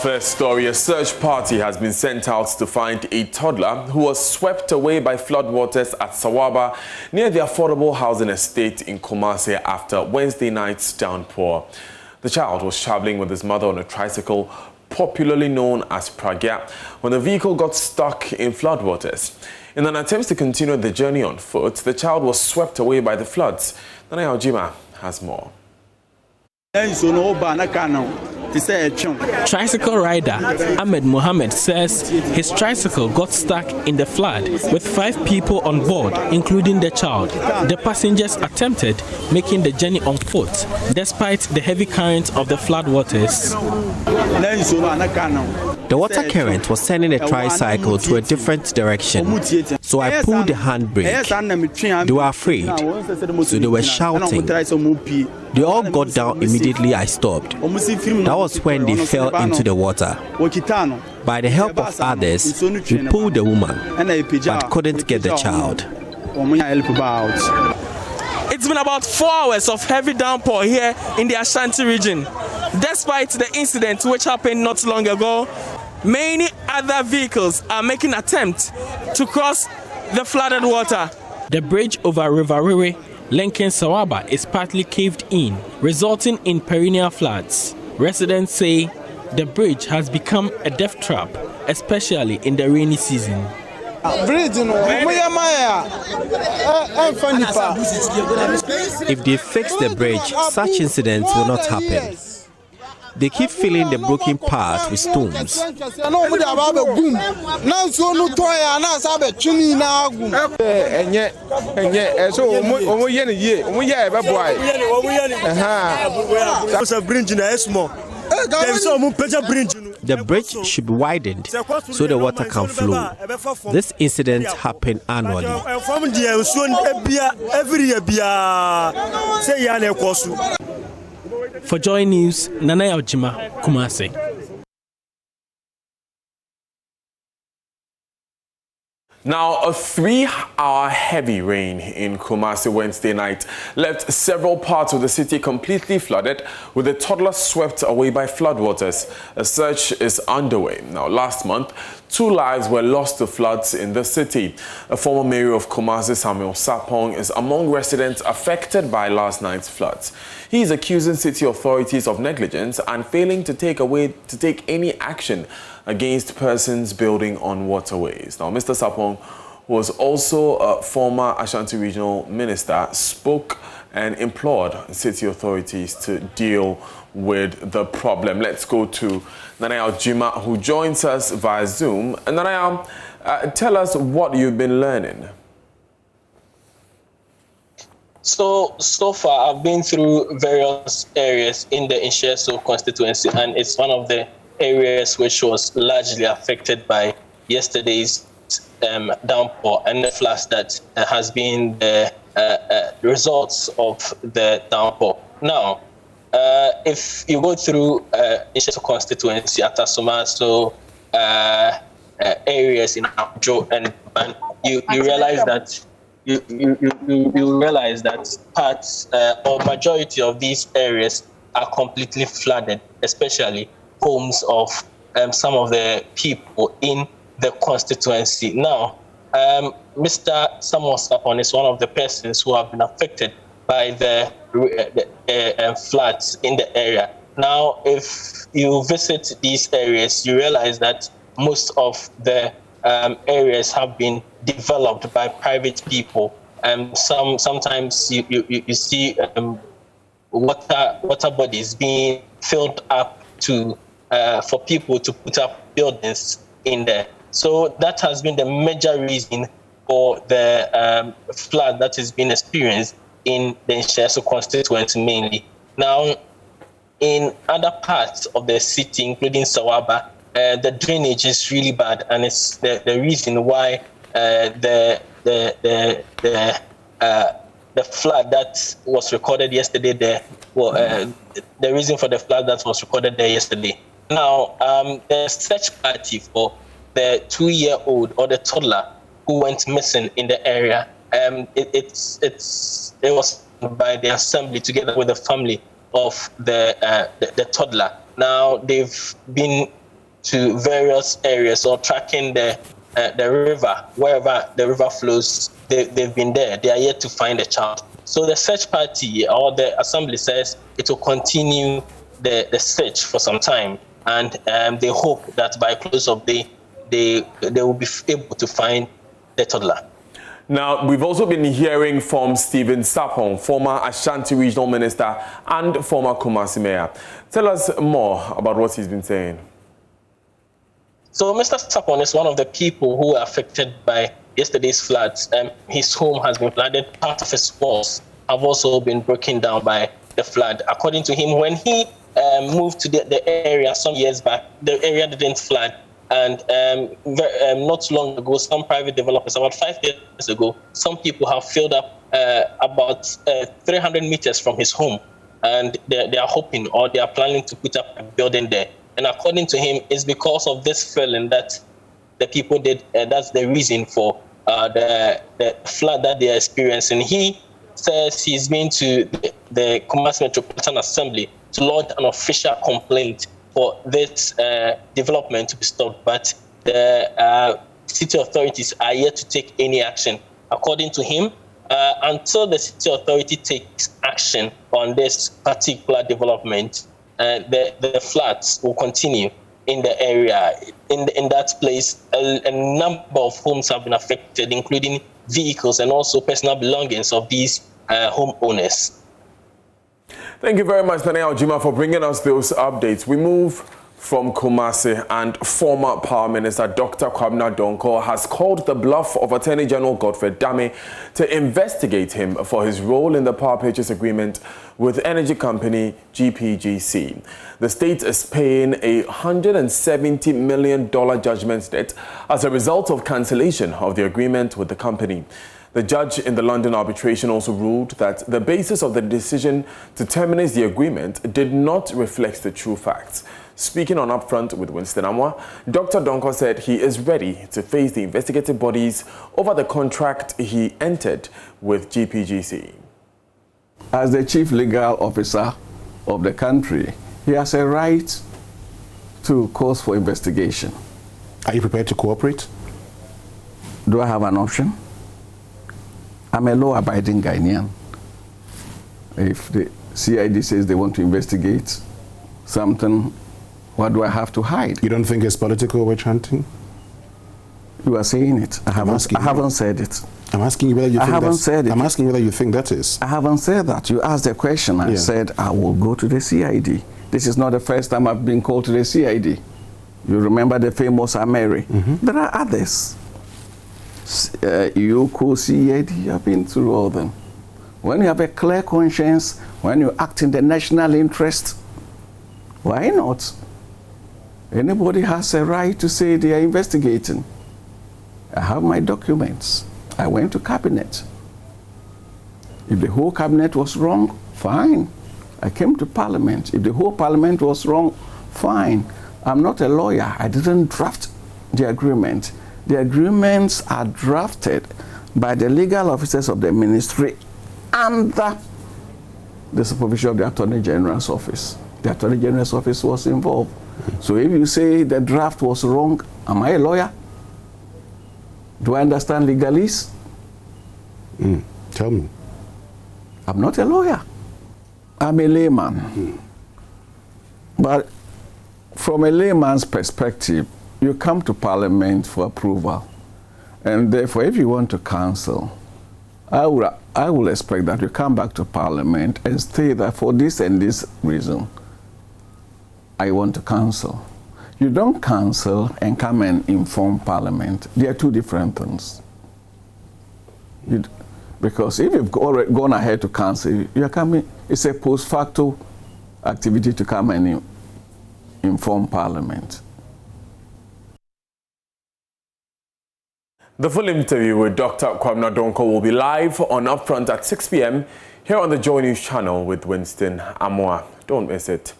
first story, a search party has been sent out to find a toddler who was swept away by floodwaters at Sawaba near the affordable housing estate in Kumasi after Wednesday night's downpour. The child was traveling with his mother on a tricycle, popularly known as Pragya, when the vehicle got stuck in floodwaters. In an attempt to continue the journey on foot, the child was swept away by the floods. Nana Ojima has more. Tricycle rider Ahmed Mohammed says his tricycle got stuck in the flood with 5 people on board, including the child. The passengers attempted making the journey on foot despite the heavy current of the flood waters. The water current was sending the tricycle to a different direction, so I pulled the handbrake. They were afraid, so they were shouting. They all got down immediately I stopped. That was when they fell into the water. By the help of others, we pulled the woman, but couldn't get the child. It's been about 4 hours of heavy downpour here in the Ashanti region. Despite the incident which happened not long ago, many other vehicles are making attempts to cross the flooded water. The bridge over River Riri linking Sawaba is partly caved in, resulting in perennial floods. Residents say the bridge has become a death trap, especially in the rainy season. If they fix the bridge, such incidents will not happen. They keep filling the broken parts with stones. The bridge should be widened so the water can flow. This incident happened annually. For Joy News, Nana Ojima, Kumasi. Now, a 3-hour heavy rain in Kumasi Wednesday night left several parts of the city completely flooded, with the toddler swept away by floodwaters. A search is underway. Now, last month, 2 lives were lost to floods in the city. A former mayor of Kumasi, Samuel Sapong, is among residents affected by last night's floods. He is accusing city authorities of negligence and failing to take any action against persons building on waterways. Now, Mr. Sapong, who was also a former Ashanti regional minister, spoke and implored city authorities to deal with the problem. Let's go to Nana Ojima, who joins us via Zoom. And Nana, tell us what you've been learning. So far, I've been through various areas in the Insheso constituency, and it's one of the areas which was largely affected by yesterday's downpour and the floods that has been the results of the downpour. Now, if you go through Insheso constituency, Atasoma, so areas in Ajo and you realize that you realize that parts or majority of these areas are completely flooded, especially homes of some of the people in the constituency. Now, Mr. Samuel Sapon is one of the persons who have been affected by the floods in the area. Now, if you visit these areas, you realize that most of the areas have been developed by private people, and sometimes you see water bodies being filled up to for people to put up buildings in there. So that has been the major reason for the flood that has been experienced in the Insheso constituency mainly. Now, in other parts of the city, including Sawaba, the drainage is really bad, and it's the reason why the flood that was recorded yesterday there. The reason for the flood that was recorded there yesterday. Now, the search party for the 2-year-old or the toddler who went missing in the area, it was by the assembly together with the family of the toddler. Now, they've been to various areas or tracking the river, wherever the river flows. They've been there. They are yet to find the child. So the search party or the assembly says it will continue the search for some time, and they hope that by close of day they will be able to find the toddler. Now, we've also been hearing from Stephen Sapon, former Ashanti Regional Minister and former Kumasi Mayor. Tell us more about what he's been saying. So Mr. Sapon is one of the people who were affected by yesterday's floods. His home has been flooded. Part of his walls have also been broken down by the flood. According to him, when he moved to the area some years back, the area didn't flood. And not long ago, some private developers, about 5 years ago, some people have filled up about 300 meters from his home. And they are hoping, or they are planning to put up a building there. And according to him, it's because of this filling that the people did. That's the reason for the flood that they are experiencing. He says he's been to the Kumasi Metropolitan Assembly to lodge an official complaint for this development to be stopped, but the city authorities are yet to take any action. According to him, until the city authority takes action on this particular development, the floods will continue in the area. In that place, a number of homes have been affected, including vehicles and also personal belongings of these homeowners. Thank you very much, Daniel Jima, for bringing us those updates. We move from Kumasi, and former Power Minister Dr. Kwabena Donkor has called the bluff of Attorney General Godfrey Dame to investigate him for his role in the power purchase agreement with energy company GPGC. The state is paying a $170 million judgment debt as a result of cancellation of the agreement with the company. The judge in the London arbitration also ruled that the basis of the decision to terminate the agreement did not reflect the true facts. Speaking on Upfront with Winston Amwa, Dr. Donkor said he is ready to face the investigative bodies over the contract he entered with GPGC. As the chief legal officer of the country, he has a right to cause for investigation. Are you prepared to cooperate? Do I have an option? I'm a law-abiding Ghanaian. If the CID says they want to investigate something, what do I have to hide? You don't think it's political witch hunting? You are saying it. I haven't said it. I'm asking you whether you think I haven't said it. I'm asking whether you think that is. I haven't said that. You asked the question. I said I will go to the CID. This is not the first time I've been called to the CID. You remember the famous Ameri. There are others. You call CID, you have been through all of them. When you have a clear conscience, when you act in the national interest, why not? Anybody has a right to say they are investigating. I have my documents. I went to cabinet. If the whole cabinet was wrong, fine. I came to parliament. If the whole parliament was wrong, fine. I'm not a lawyer. I didn't draft the agreement. The agreements are drafted by the legal officers of the ministry under the supervision of the Attorney General's office. The Attorney General's office was involved. So if you say the draft was wrong, am I a lawyer? Do I understand legalese? Tell me. I'm not a lawyer. I'm a layman. But from a layman's perspective, you come to Parliament for approval. And therefore, if you want to cancel, I will expect that you come back to Parliament and state that for this and this reason, I want to cancel. You don't cancel and come and inform Parliament. They are two different things. Because if you've already gone ahead to cancel, you're coming, it's a post facto activity to come and inform Parliament. The full interview with Dr. Kwabena Donkor will be live on Upfront at 6 p.m. here on the Joy News channel with Winston Amwa. Don't miss it.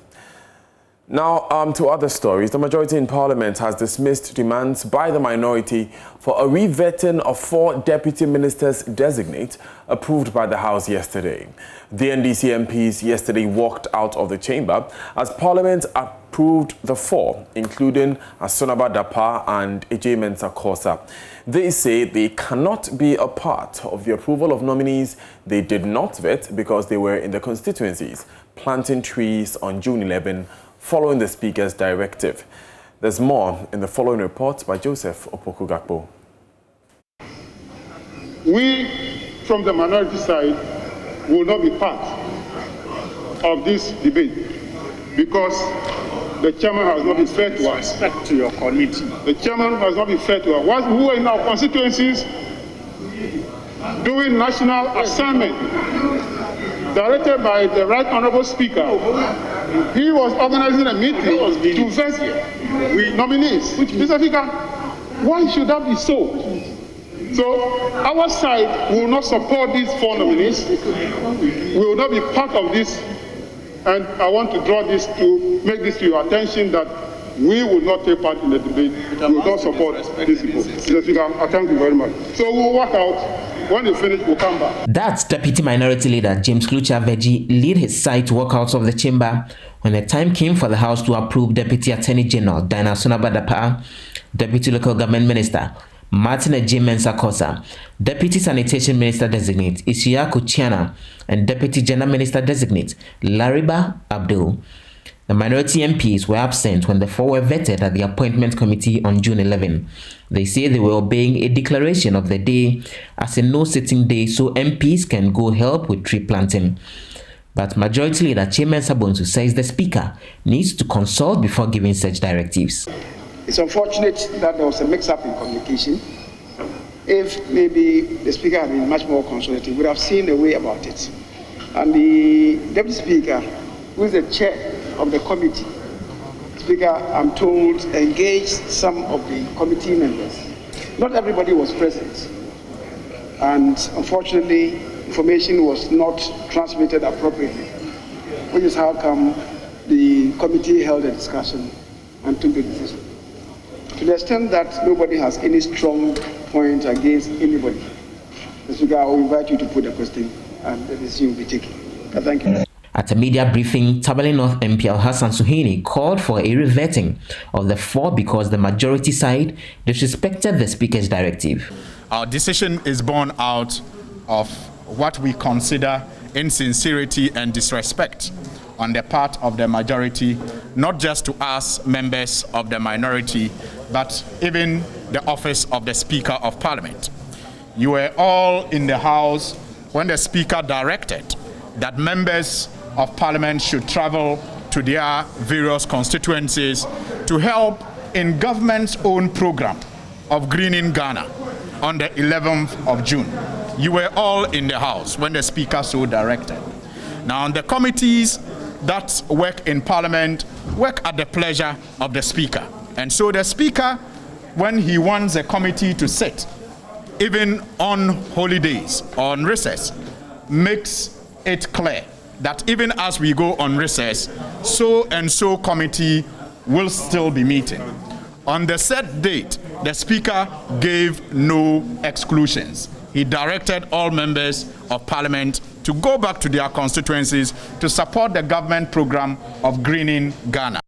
Now, to other stories. The majority in Parliament has dismissed demands by the minority for a revetting of 4 deputy ministers designate approved by the House yesterday. The NDC MPs yesterday walked out of the chamber as Parliament approved the 4, including Asonaba Dapaah and Ejay Mensah Korsah. They say they cannot be a part of the approval of nominees they did not vet because they were in the constituencies planting trees on June 11 following the Speaker's directive. There's more in the following report by Joseph Opoku-Gakpo. We, from the minority side, will not be part of this debate because the chairman has not been fair to us. Respect to your committee. The chairman has not been fair to us. Whilst we were in our constituencies doing national assignment directed by the Right Honourable Speaker, he was organizing a meeting to vet nominees. Mr. Speaker, why should that be so? So our side will not support these 4 nominees. We will not be part of this. And I want to draw this to make this to your attention that we will not take part in the debate. We will not support these people. Mr. Speaker, I thank you very much. So we'll work out. When we finish, we'll come back. That's Deputy Minority Leader James Klucha Veggie lead his side to walk out of the chamber when the time came for the House to approve Deputy Attorney General Dinah Asonaba Dapaah, Deputy Local Government Minister Martin Ejay Mensah Korsah, Deputy Sanitation Minister Designate Isiya Kuchiana, and Deputy Gender Minister Designate Lariba Abdul. The minority MPs were absent when the 4 were vetted at the Appointment Committee on June 11. They say they were obeying a declaration of the day as a no-sitting day so MPs can go help with tree planting. But Majority Leader Chairman Sabonsu says the Speaker needs to consult before giving such directives. It's unfortunate that there was a mix-up in communication. If maybe the Speaker had been much more consultative, we would have seen a way about it. And the Deputy Speaker, who is the chair of the committee, Speaker, I'm told, engaged some of the committee members. Not everybody was present. And unfortunately, information was not transmitted appropriately, which is how come the committee held a discussion and took the decision. To the extent that nobody has any strong point against anybody, Mr. Speaker, I will invite you to put a question and the decision will be taken. Thank you. At a media briefing, Tamale North MP Al-Hassan Suhaini called for a revetting of the 4 because the majority side disrespected the Speaker's directive. Our decision is born out of what we consider insincerity and disrespect on the part of the majority, not just to us members of the minority, but even the office of the Speaker of Parliament. You were all in the House when the Speaker directed that members of Parliament should travel to their various constituencies to help in government's own program of greening Ghana on the 11th of June. You were all in the House when the Speaker so directed. Now, the committees that work in Parliament work at the pleasure of the Speaker. And so the Speaker, when he wants a committee to sit, even on holidays or on recess, makes it clear that even as we go on recess, so and so committee will still be meeting. On the set date, the Speaker gave no exclusions. He directed all members of Parliament to go back to their constituencies to support the government program of greening Ghana.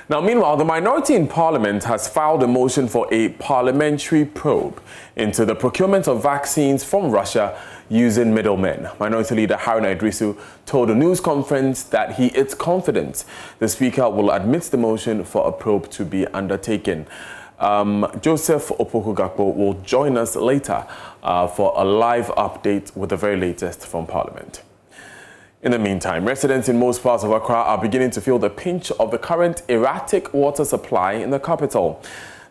Now, meanwhile, the minority in Parliament has filed a motion for a parliamentary probe into the procurement of vaccines from Russia using middlemen. Minority Leader Haruna Idrisu told a news conference that he is confident the Speaker will admit the motion for a probe to be undertaken. Joseph Opoku-Gakpo will join us later for a live update with the very latest from Parliament. In the meantime, residents in most parts of Accra are beginning to feel the pinch of the current erratic water supply in the capital.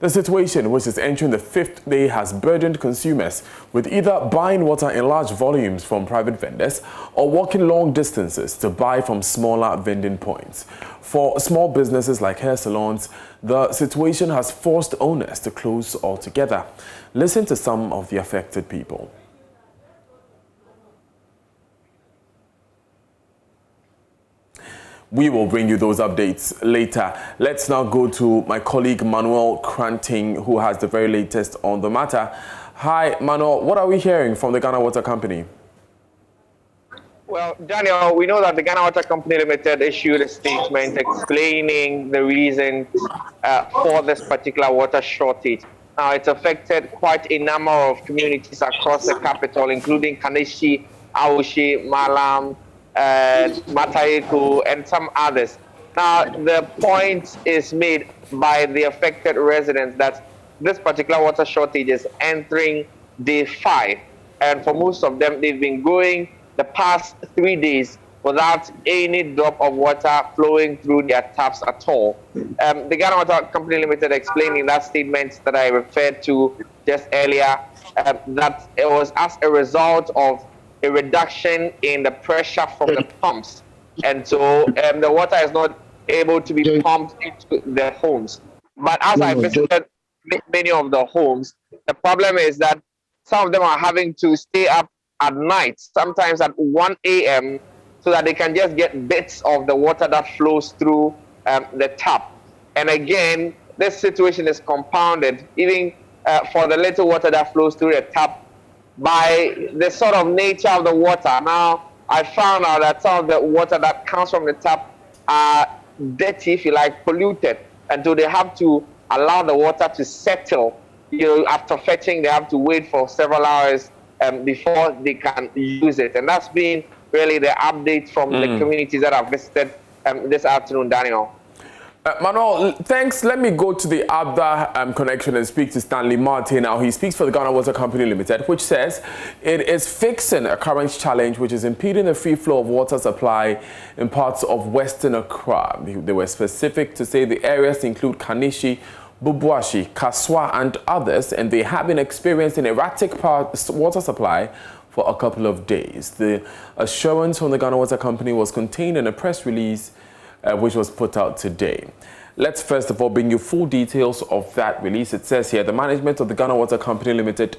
The situation, which is entering the 5th day, has burdened consumers with either buying water in large volumes from private vendors or walking long distances to buy from smaller vending points. For small businesses like hair salons, the situation has forced owners to close altogether. Listen to some of the affected people. We will bring you those updates later. Let's now go to my colleague Manuel Cranting, who has the very latest on the matter. Hi, Manuel. What are we hearing from the Ghana Water Company? Well, Daniel, we know that the Ghana Water Company Limited issued a statement explaining the reason for this particular water shortage. Now, it's affected quite a number of communities across the capital, including Kaneshie, Awoshie, Malam, Matayeko, and some others. Now, the point is made by the affected residents that this particular water shortage is entering day 5. And for most of them, they've been going the past 3 days without any drop of water flowing through their taps at all. The Ghana Water Company Limited explained in that statement that I referred to just earlier that it was as a result of a reduction in the pressure from the pumps. And so the water is not able to be pumped into the homes. But as I visited many of the homes, the problem is that some of them are having to stay up at night, sometimes at 1 a.m., so that they can just get bits of the water that flows through the tap. And again, this situation is compounded, even for the little water that flows through the tap, by the sort of nature of the water. Now, I found out that some of the water that comes from the tap are dirty, if you like, polluted. And so they have to allow the water to settle. After fetching, they have to wait for several hours before they can use it. And that's been really the update from the communities that I've visited this afternoon, Daniel. Manuel, thanks. Let me go to the other connection and speak to Stanley Martin now. He speaks for the Ghana Water Company Limited, which says it is fixing a current challenge which is impeding the free flow of water supply in parts of Western Accra. They were specific to say the areas include Kaneshie, Bubuashi, Kaswa and others, and they have been experiencing erratic water supply for a couple of days. The assurance from the Ghana Water Company was contained in a press release which was put out today. Let's first of all bring you full details of that release. It says here, the management of the Ghana Water Company Limited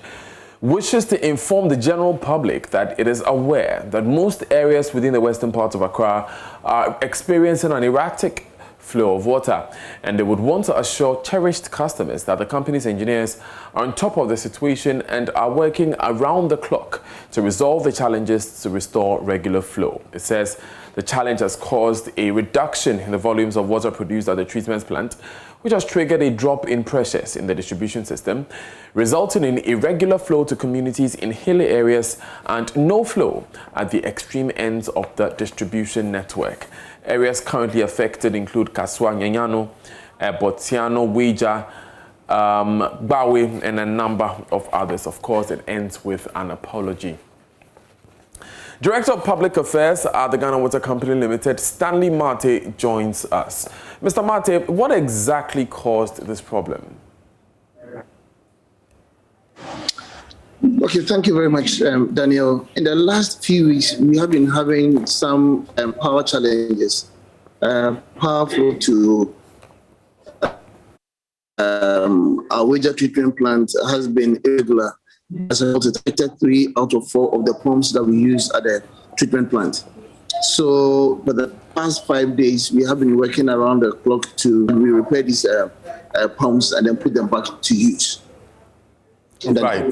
wishes to inform the general public that it is aware that most areas within the western part of Accra are experiencing an erratic flow of water, and they would want to assure cherished customers that the company's engineers are on top of the situation and are working around the clock to resolve the challenges to restore regular flow. It says the challenge has caused a reduction in the volumes of water produced at the treatment plant, which has triggered a drop in pressures in the distribution system, resulting in irregular flow to communities in hilly areas and no flow at the extreme ends of the distribution network. Areas currently affected include Kaswa, Nyanyano, Botiano, Weja, Bawe, and a number of others. Of course, it ends with an apology. Director of Public Affairs at the Ghana Water Company Limited, Stanley Mate, joins us. Mr. Mate, what exactly caused this problem? Okay, thank you very much, Daniel. In the last few weeks, we have been having some power challenges. Power flow to our water treatment plant has been irregular. As a result, it affected 3 out of 4 of the pumps that we use at the treatment plant. So, for the past 5 days, we have been working around the clock to repair these pumps and then put them back to use. Right.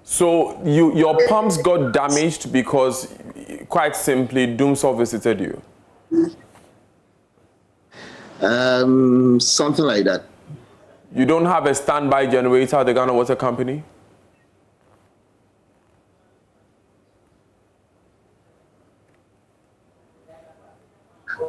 So your pumps got damaged because, quite simply, DOWNPOUR visited you? Something like that. You don't have a standby generator at the Ghana Water Company?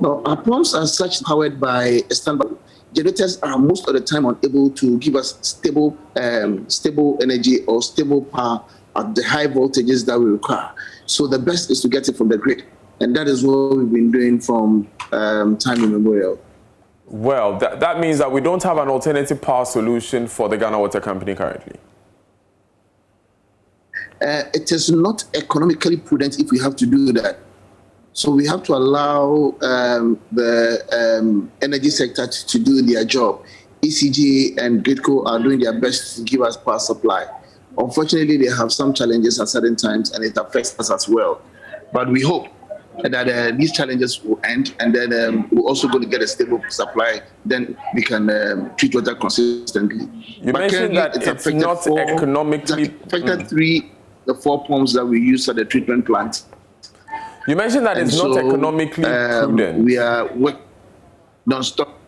No, our pumps are such powered by a standby. Generators are most of the time unable to give us stable energy or stable power at the high voltages that we require. So the best is to get it from the grid. And that is what we've been doing from time immemorial. Well, that means that we don't have an alternative power solution for the Ghana Water Company currently. It is not economically prudent if we have to do that. So we have to allow the energy sector to do their job. ECG and GRIDCO are doing their best to give us power supply. Unfortunately, they have some challenges at certain times, and it affects us as well. But we hope that these challenges will end, and then we're also going to get a stable supply. Then we can treat water consistently. You mentioned that it's not economically affected 3 the 4 pumps that we use at the treatment plant. You mentioned that it's not economically prudent. We are working non-stop.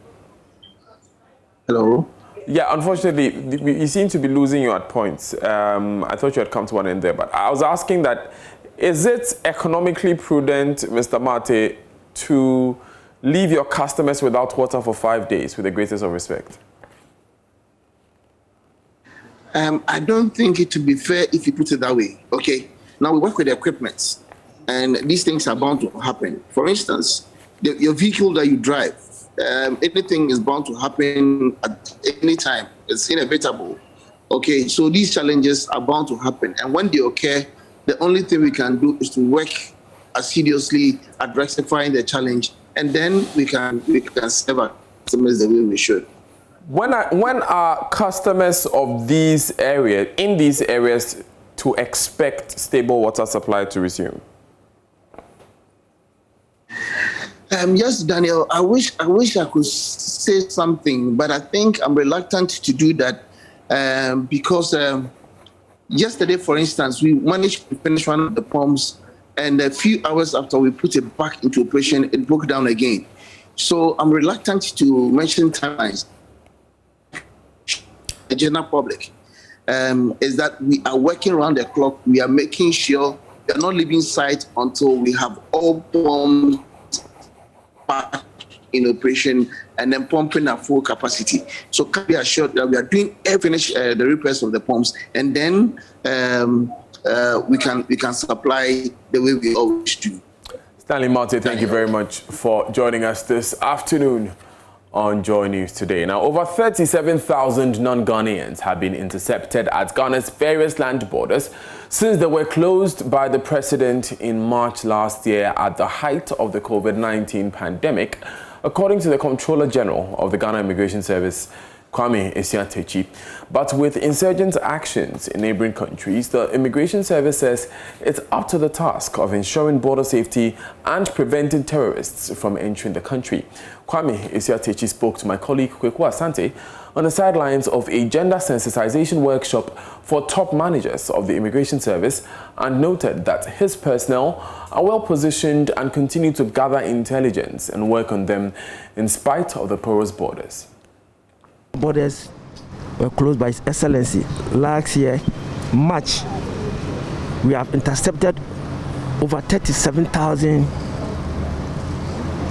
Hello? Yeah, unfortunately, you seem to be losing you at points. I thought you had come to one end there, but I was asking that, is it economically prudent, Mr. Mate, to leave your customers without water for 5 days, with the greatest of respect? I don't think it would be fair if you put it that way. Okay, now we work with the equipment, and these things are bound to happen. For instance, your vehicle that you drive, anything is bound to happen at any time. It's inevitable. Okay, so these challenges are bound to happen, and when they occur, the only thing we can do is to work assiduously at rectifying the challenge, and then we can serve our customers the way we should. When are customers of these areas, in these areas, to expect stable water supply to resume? Yes, Daniel, I wish I could say something, but I think I'm reluctant to do that because yesterday, for instance, we managed to finish one of the pumps, and a few hours after we put it back into operation, it broke down again. So I'm reluctant to mention timelines. The general public is that we are working around the clock. We are making sure we are not leaving site until we have all pumps back in operation and then pumping at full capacity. So can be assured that we are doing finish the repairs of the pumps, and then we can supply the way we always do. Stanley Mate, thank you very much for joining us this afternoon on Joy News Today. Now, over 37,000 non-Ghanaians have been intercepted at Ghana's various land borders since they were closed by the president in March last year at the height of the COVID-19 pandemic, according to the Comptroller General of the Ghana Immigration Service, Kwame Esiatechi. But with insurgent actions in neighboring countries, the Immigration Service says it's up to the task of ensuring border safety and preventing terrorists from entering the country. Kwame Esiatechi spoke to my colleague Kweku Asante on the sidelines of a gender sensitization workshop for top managers of the Immigration Service and noted that his personnel are well positioned and continue to gather intelligence and work on them in spite of the porous borders. Borders were closed by His Excellency last year, March. We have intercepted over 37,000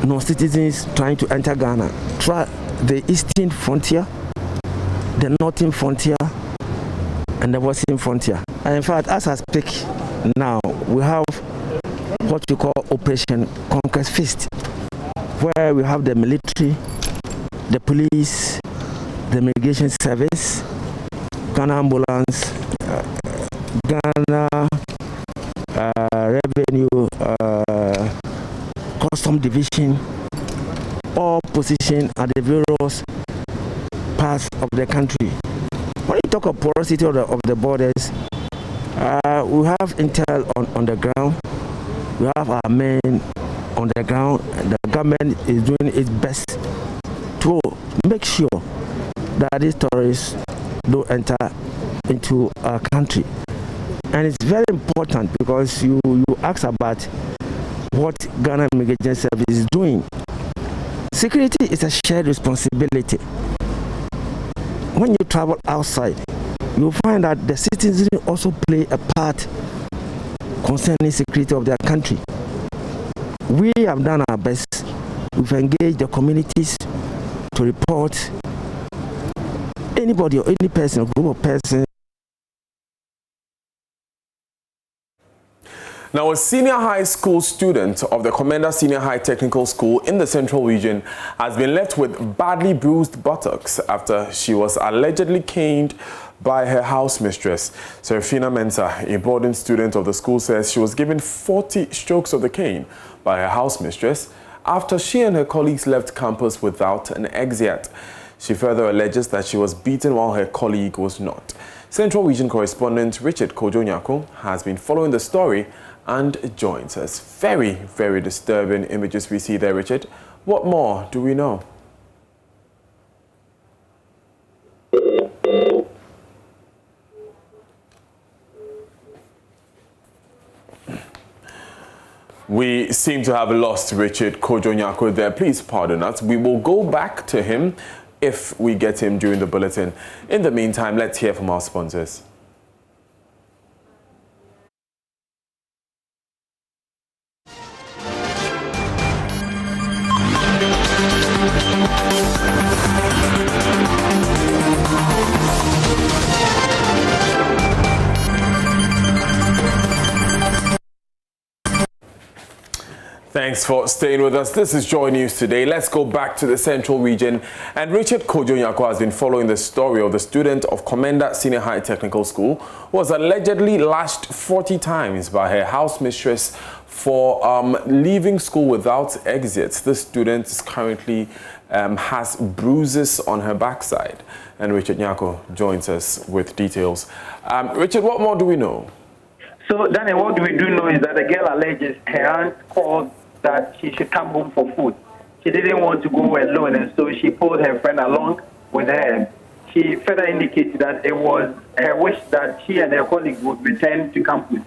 non-citizens trying to enter Ghana through the eastern frontier, the northern frontier, and the western frontier. And in fact, as I speak now, we have what we call Operation Conquest Fist, where we have the military, the police, the Immigration Service, Ghana Ambulance, Ghana Revenue, Custom Division, all positioned at the various parts of the country. When you talk of porosity of the borders, we have intel on the ground, we have our men on the ground, and the government is doing its best to make sure that these terrorists don't enter into our country. And it's very important because you ask about what Ghana Immigration Service is doing. Security is a shared responsibility. When you travel outside, you'll find that the citizens also play a part concerning security of their country. We have done our best. We've engaged the communities to report anybody or any person or group of persons. Now, a senior high school student of the Commander Senior High Technical School in the Central Region has been left with badly bruised buttocks after she was allegedly caned by her house mistress. Serafina Mensah, a boarding student of the school, says she was given 40 strokes of the cane by her house mistress after she and her colleagues left campus without an exit. She further alleges that she was beaten while her colleague was not. Central Region correspondent Richard Kojo Nyako has been following the story and joins us. Very, very disturbing images we see there, Richard. What more do we know? We seem to have lost Richard Kojo-Nyarko there. Please pardon us. We will go back to him if we get him during the bulletin. In the meantime, let's hear from our sponsors. Thanks for staying with us. This is Joy News Today. Let's go back to the Central Region. And Richard Kojo-Nyarko has been following the story of the student of Commander Senior High Technical School who was allegedly lashed 40 times by her house mistress for leaving school without exit. The student is currently has bruises on her backside. And Richard Nyarko joins us with details. Richard, what more do we know? So, Daniel, what we do know is that the girl alleges her aunt called that she should come home for food. She didn't want to go alone, and so she pulled her friend along with her. She further indicated that it was her wish that she and her colleagues would return to campus,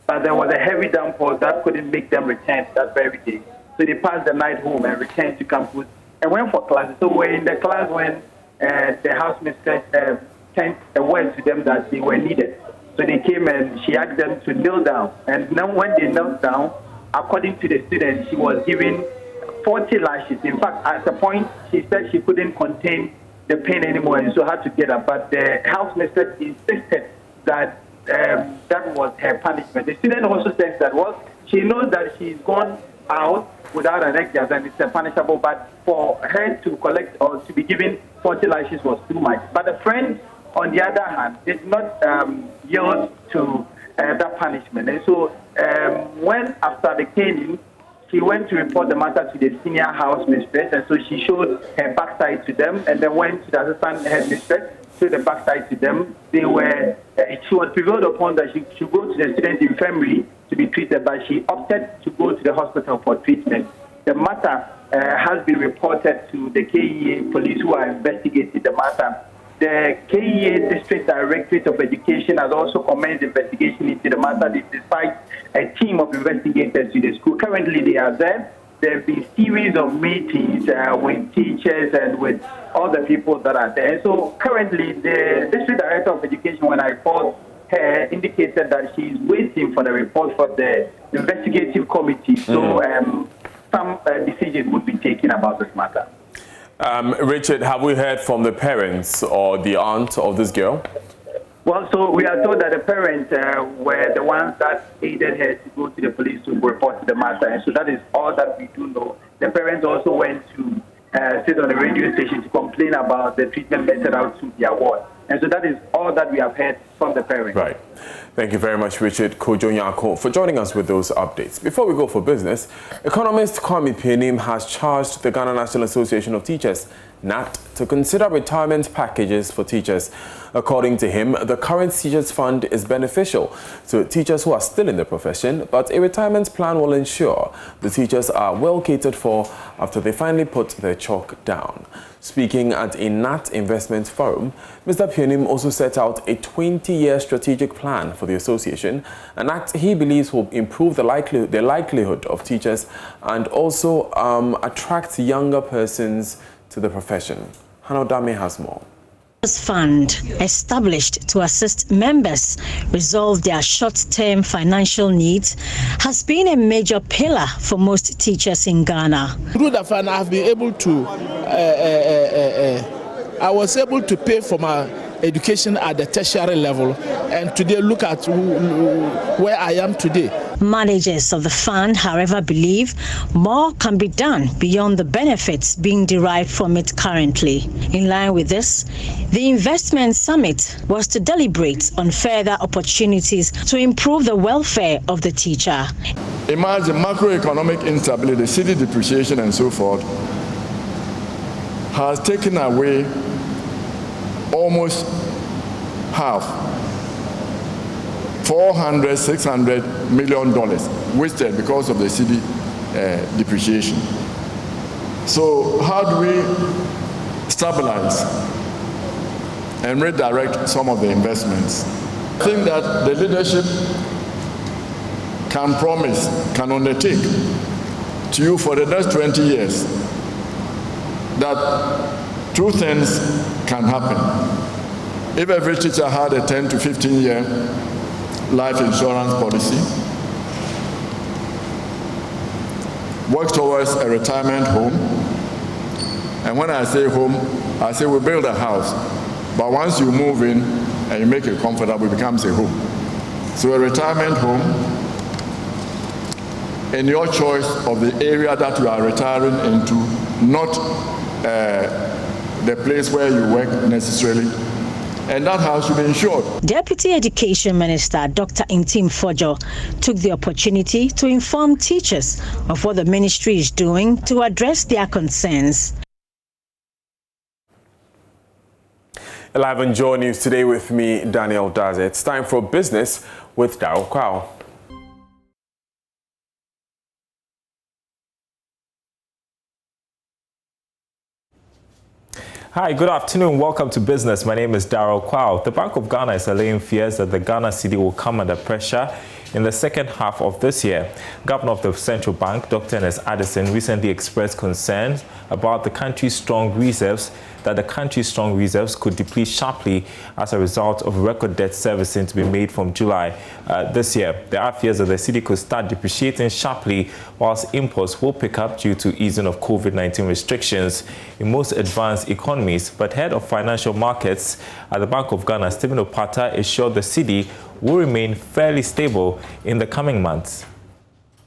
but there was a heavy downpour that couldn't make them return that very day. So they passed the night home and returned to campus and went for classes. So we're in the class when the house mistress sent a word to them that they were needed. So they came and she asked them to kneel down. And now when they knelt down, according to the student, she was given 40 lashes. In fact, at the point, she said she couldn't contain the pain anymore and so had to get up. But the house mistress insisted that that was her punishment. The student also says that, well, she knows that she's gone out without an exit and it's punishable, but for her to collect or to be given 40 lashes was too much. But the friend, on the other hand, did not yield to that punishment. And so when after the caning, she went to report the matter to the senior house mistress, and so she showed her backside to them, and then went to the assistant head mistress, showed the backside to them. They were, she was prevailed upon that she should go to the student infirmary to be treated, but she opted to go to the hospital for treatment. The matter has been reported to the KEA police who are investigating the matter. The KEA District Directorate of Education has also commenced investigation into the matter. They dispatched a team of investigators to the school. Currently, they are there. There have been series of meetings with teachers and with all the people that are there. So currently, the District Director of Education, when I called her, indicated that she's waiting for the report from the investigative committee. So some decision would be taken about this matter. Richard, have we heard from the parents or the aunt of this girl? Well, so we are told that the parents were the ones that aided her to go to the police to report the matter. And so that is all that we do know. The parents also went to sit on the radio station to complain about the treatment meted out to their ward. And so that is all that we have heard from the parents. Right. Thank you very much, Richard Kojo-Nyarko, for joining us with those updates. Before we go for business, economist Kwame Pionim has charged the Ghana National Association of Teachers, NAT, to consider retirement packages for teachers. According to him, the current Teachers Fund is beneficial to teachers who are still in the profession, but a retirement plan will ensure the teachers are well catered for after they finally put their chalk down. Speaking at a NAT investment forum, Mr. Pionim also set out a 20-year strategic plan for the association, an act he believes will improve the likelihood of teachers and also attract younger persons to the profession. Hanodame has more. This fund, established to assist members resolve their short-term financial needs, has been a major pillar for most teachers in Ghana. Through the fund, I have been able to, I was able to pay for my education at the tertiary level, and today look at where I am today. Managers of the fund, however, believe more can be done beyond the benefits being derived from it currently. In line with this, the investment summit was to deliberate on further opportunities to improve the welfare of the teacher. Imagine macroeconomic instability, city depreciation and so forth has taken away almost half $400–600 million wasted because of the cedi depreciation. So how do we stabilize and redirect some of the investments? I think that the leadership can promise, can undertake to you for the next 20 years that two things can happen. If every teacher had a 10 to 15-year life insurance policy, work towards a retirement home, and when I say home, I say we build a house, but once you move in and you make it comfortable, it becomes a home. So a retirement home in your choice of the area that you are retiring into, not the place where you work necessarily, and that house should be insured. Deputy Education Minister Dr. Ntim Fojo took the opportunity to inform teachers of what the ministry is doing to address their concerns. Live on Joy News today with me, Daniel Daze. It's time for business with DOWNPOUR. Hi, good afternoon. Welcome to Business. My name is Darrell Kwao. The Bank of Ghana is allaying fears that the Ghana cedi will come under pressure in the second half of this year. Governor of the Central Bank, Dr. Ernest Addison, recently expressed concerns about the country's strong reserves, that the country's strong reserves could deplete sharply as a result of record debt servicing to be made from July this year. There are fears that the cedi could start depreciating sharply, whilst imports will pick up due to easing of COVID-19 restrictions in most advanced economies. But head of financial markets at the Bank of Ghana, Stephen Opata, assured the cedi will remain fairly stable in the coming months.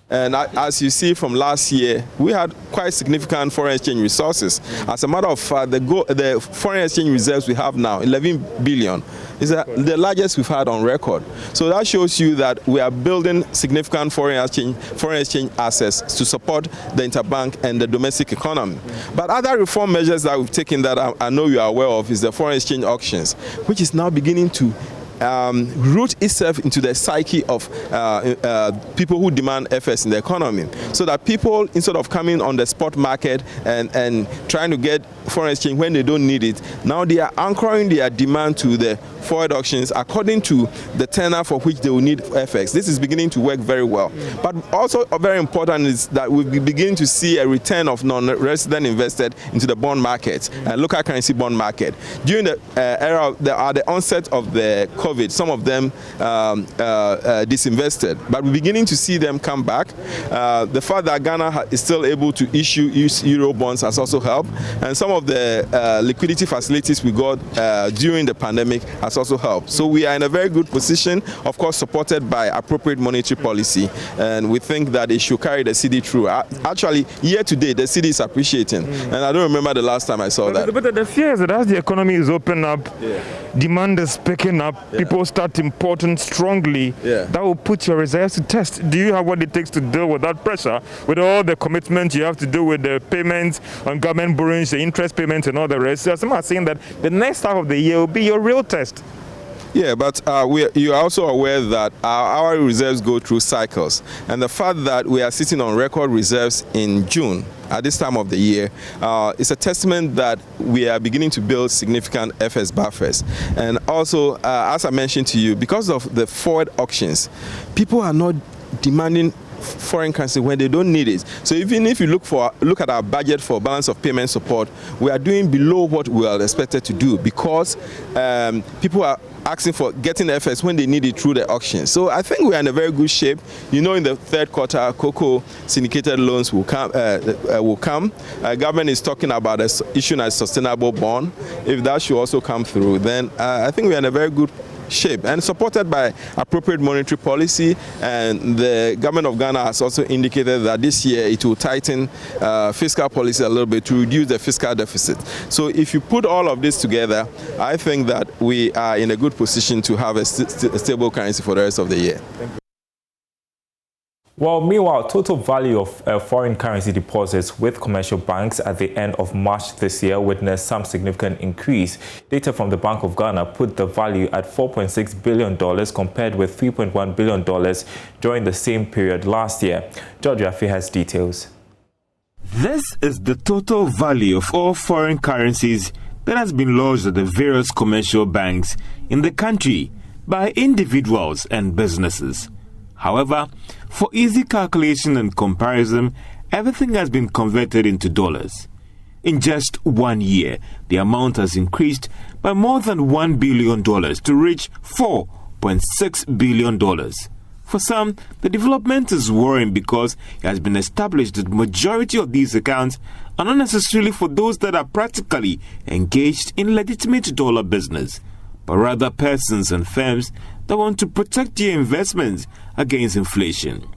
And as you see from last year, we had quite significant foreign exchange resources. As a matter of fact, the foreign exchange reserves we have now, 11 billion, is the largest we've had on record. So that shows you that we are building significant foreign exchange assets to support the interbank and the domestic economy. But other reform measures that we've taken that I know you are aware of is the foreign exchange auctions, which is now beginning to root itself into the psyche of people who demand FS in the economy, so that people, instead of coming on the spot market and trying to get foreign exchange when they don't need it, now they are anchoring their demand to the forward auctions according to the tenor for which they will need FX. This is beginning to work very well. But also very important is that we begin to see a return of non-resident invested into the bond market, local currency bond market. During the era of the onset of the COVID, some of them disinvested, but we're beginning to see them come back. The fact that Ghana is still able to issue Euro bonds has also helped, and some of the liquidity facilities we got during the pandemic has also helped. So we are in a very good position, of course supported by appropriate monetary policy, and we think that it should carry the cedi through. Actually, year to date, the cedi is appreciating, and I don't remember the last time I saw that. But the fear is that as the economy is open up, demand is picking up, people start importing strongly, that will put your reserves to test. Do you have what it takes to deal with that pressure, with all the commitments you have to do with the payments on government borrowings, the interest payments and all the rest? So some are saying that the next half of the year will be your real test. Yeah, but you are also aware that our reserves go through cycles, and the fact that we are sitting on record reserves in June at this time of the year is a testament that we are beginning to build significant FS buffers. And also, as I mentioned to you, because of the forward auctions, people are not demanding foreign currency when they don't need it. So even if you look at our budget for balance of payment support, we are doing below what we are expected to do, because people are asking for getting FX when they need it through the auction. So I think we are in a very good shape. You know, in the third quarter, cocoa syndicated loans will come. Government is talking about issuing a sustainable bond. If that should also come through, then I think we are in a very good shape, and supported by appropriate monetary policy. And the government of Ghana has also indicated that this year it will tighten fiscal policy a little bit to reduce the fiscal deficit. So if you put all of this together, I think that we are in a good position to have a stable currency for the rest of the year. Well, meanwhile, total value of foreign currency deposits with commercial banks at the end of March this year witnessed some significant increase. Data from the Bank of Ghana put the value at $4.6 billion compared with $3.1 billion during the same period last year. George Afi has details. This is the total value of all foreign currencies that has been lodged at the various commercial banks in the country by individuals and businesses. However, for easy calculation and comparison, everything has been converted into dollars. In just 1 year, the amount has increased by more than $1 billion to reach $4.6 billion. For some, the development is worrying because it has been established that the majority of these accounts are not necessarily for those that are practically engaged in legitimate dollar business, but rather persons and firms that want to protect their investments against inflation.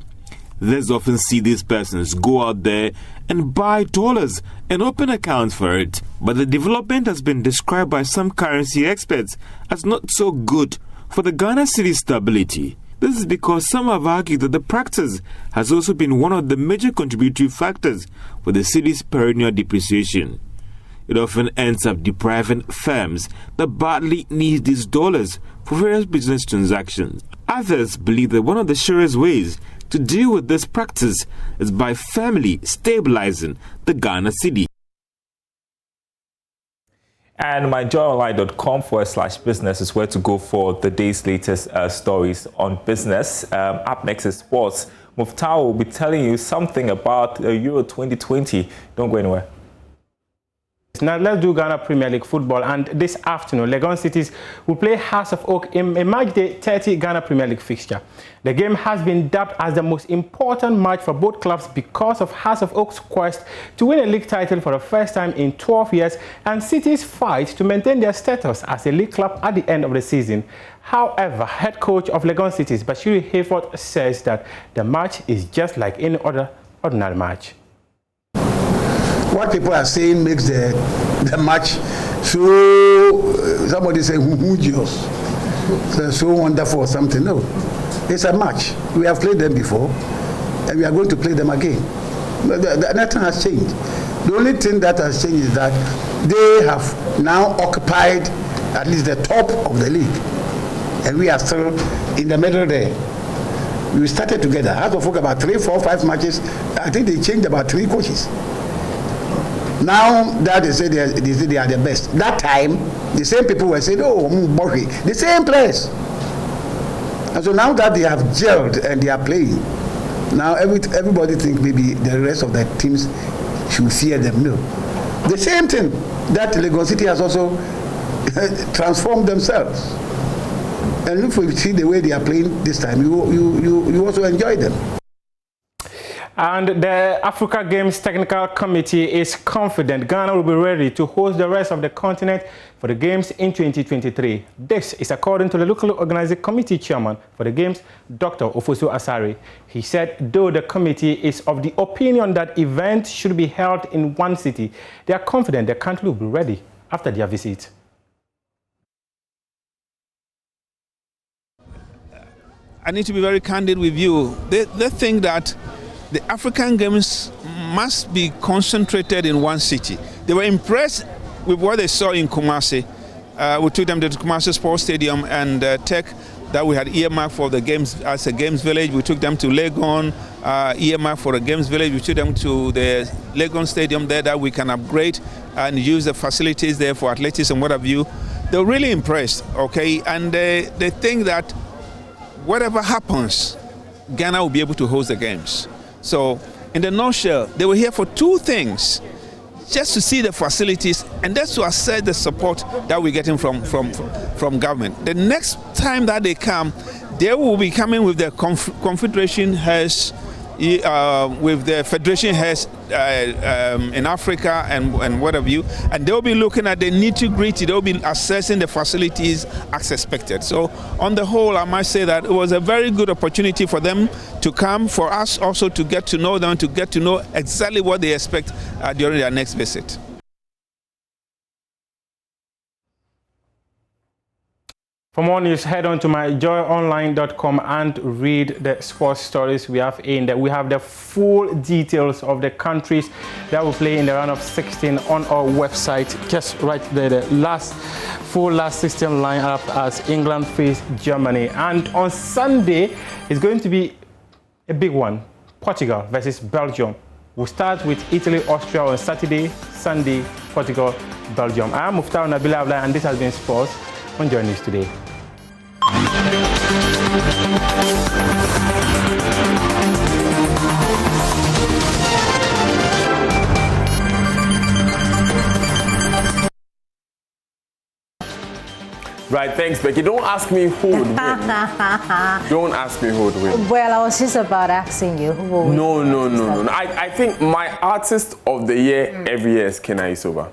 Let's often see these persons go out there and buy dollars and open accounts for it. But the development has been described by some currency experts as not so good for the Ghana cedi stability. This is because some have argued that the practice has also been one of the major contributory factors for the cedi's perennial depreciation. It often ends up depriving firms that badly need these dollars for various business transactions. Others believe that one of the surest ways to deal with this practice is by firmly stabilizing the Ghana cedi. And myjoyonline.com/business is where to go for the day's latest stories on business. Up next is sports. Muftar will be telling you something about Euro 2020. Don't go anywhere. Now let's do Ghana Premier League football, and this afternoon Legon Cities will play Hearts of Oak in a matchday 30 Ghana Premier League fixture. The game has been dubbed as the most important match for both clubs because of Hearts of Oak's quest to win a league title for the first time in 12 years and City's fight to maintain their status as a league club at the end of the season. However, head coach of Legon Cities, Bashiri Hayford, says that the match is just like any other ordinary match. What people are saying makes the match so, somebody say, humongous, so wonderful or something. No, it's a match. We have played them before, and we are going to play them again. Nothing has changed. The only thing that has changed is that they have now occupied at least the top of the league, and we are still in the middle there. We started together. Hearts of Oak about 3, 4, 5 matches. I think they changed about 3 coaches. Now that they say they are the best. That time, the same people were saying, oh, Mboshi, the same place. And so now that they have gelled and they are playing, now everybody thinks maybe the rest of the teams should fear them. No. The same thing that Legon City has also transformed themselves. And if we see the way they are playing this time, you also enjoy them. And the Africa Games Technical Committee is confident Ghana will be ready to host the rest of the continent for the Games in 2023. This is according to the local organizing committee chairman for the Games, Dr. Ofosu Asare. He said though the committee is of the opinion that events should be held in one city, they are confident the country will be ready after their visit. I need to be very candid with you. They think that the African Games must be concentrated in one city. They were impressed with what they saw in Kumasi. We took them to the Kumasi Sports Stadium and Tech that we had earmarked for the games as a games village. We took them to Legon, earmarked for a games village. We took them to the Legon Stadium there that we can upgrade and use the facilities there for athletics and what have you. They were really impressed, okay? And they think that whatever happens, Ghana will be able to host the games. So, in the nutshell, they were here for 2 things. Just to see the facilities and just to assess the support that we're getting from government. The next time that they come, they will be coming with the confederation heads, with the federation heads in Africa and what have you, and they'll be looking at the nitty-gritty. They'll be assessing the facilities as expected. So on the whole, I might say that it was a very good opportunity for them to come, for us also to get to know them, to get to know exactly what they expect during their next visit. For more news, head on to myjoyonline.com and read the sports stories we have in there. We have the full details of the countries that will play in the round of 16 on our website. Just right there, the last 16 lineup as England face Germany. And on Sunday, it's going to be a big one. Portugal versus Belgium. We'll start with Italy, Austria on Saturday, Sunday, Portugal, Belgium. I am Muftar Nabila Abla, and this has been Sports on Joy News Today. Right, thanks, Becky. Don't ask me who would win. Don't ask me who would win. Well, I was just about asking you who will win. No. I think my artist of the year every year is Kenai Soba.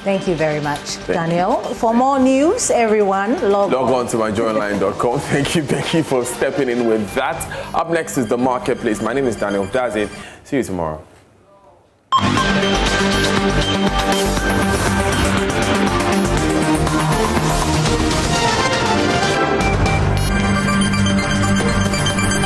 Thank you very much, Daniel. For more news, everyone, log on to myjoyonline.com. Thank you, Becky, for stepping in with that. Up next is The Marketplace. My name is Daniel. That's it. See you tomorrow.